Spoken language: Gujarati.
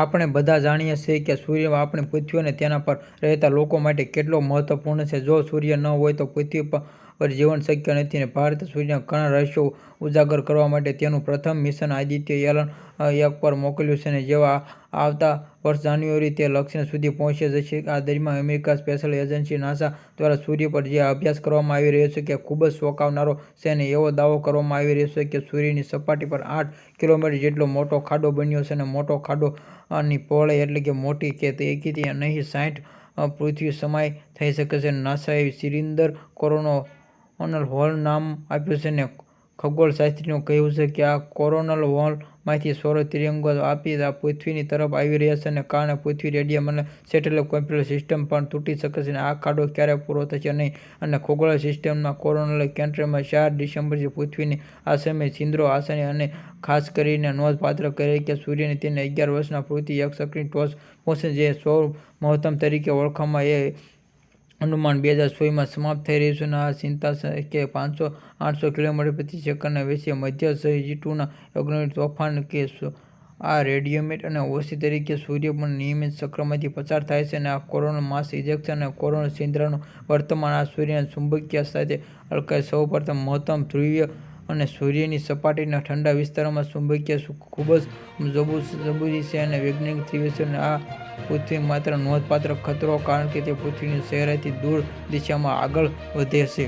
આપણે બધા જાણીએ છીએ કે સૂર્ય આપણી પૃથ્વી અને તેના પર રહેતા લોકો માટે કેટલો મહત્વપૂર્ણ છે. જો સૂર્ય ન હોય તો પૃથ્વી પર જીવન શક્ય નથી અને ભારતે સૂર્યના ઘણા રહસ્યો ઉજાગર કરવા માટે તેનું પ્રથમ મિશન આદિત્ય એલ 1 પર મોકલ્યું છે અને જેઓ આવતા વર્ષ જાન્યુઆરી તે લક્ષ્ય સુધી પહોંચી જશે. આ દરમિયાન અમેરિકન સ્પેસ એજન્સી નાસા દ્વારા સૂર્ય પર જે અભ્યાસ કરવામાં આવી રહ્યો છે તે ખૂબ જ ચોંકાવનારો છે અને એવો દાવો કરવામાં આવી રહ્યો છે કે સૂર્યની સપાટી પર 8 કિલોમીટર જેટલો મોટો ખાડો બન્યો છે અને મોટો ખાડો ની પહોળાઈ એટલે કે મોટી કે એકી નહીં 60 પૃથ્વી સમાય થઈ શકે છે. નાસાએ સિલિન્ડર કોરોનલ હોલ નામ આપ્યું છે અને ખગોળશાસ્ત્રીઓનું કહેવું છે કે આ કોરોનલ હોલમાંથી સૌર તરંગો આપી પૃથ્વીની તરફ આવી રહ્યા છે અને કારણે પૃથ્વી રેડિયમ અને સેટેલાઇટ કમ્પ્યુટર સિસ્ટમ પણ તૂટી શકે છે. આ ખાડો ક્યારેય પૂરો થશે નહીં અને ખગોળ સિસ્ટમના કોરોનલ કેન્દ્રમાં 4 ડિસેમ્બરથી પૃથ્વીની આસમે છિદ્રો હશે અને ખાસ કરીને નોંધપાત્ર કરે કે સૂર્યની તેની 11 વર્ષના પૃથ્વી એક ચક્રની ટોચ પહોંચશે જે સૌર મહત્તમ તરીકે ઓળખાય છે. અનુમાન 2024માં સમાપ્ત થઈ રહ્યું છે અને આ ચિંતા છે કે 500-800 કિલોમીટર પ્રતિ સેકન્ડના વેગે મધ્ય G2ના અગ્નિવર્ષ તોફાન કે આ રેડિયેટ અને ઓછી તરીકે સૂર્ય પર નિયમિત ચક્રમાંથી પસાર થાય છે અને આ કોરોનલ માસ ઇજેક્શન અને કોરોનલ છિદ્રનું વર્તમાન આ સૂર્યના ચુંબકીય સાથે અલકાય. સૌપ્રથમ મહત્તમ ધ્રુવીય અને સૂર્યની સપાટીના ઠંડા વિસ્તારોમાં ચુંબકીય ખૂબ જ જરૂરી છે અને વૈજ્ઞાનિક ત્રિવેશને આ પૃથ્વી માત્ર નોંધપાત્ર ખતરો કારણ કે તે પૃથ્વીની સહેરાઈથી દૂર દિશામાં આગળ વધે છે.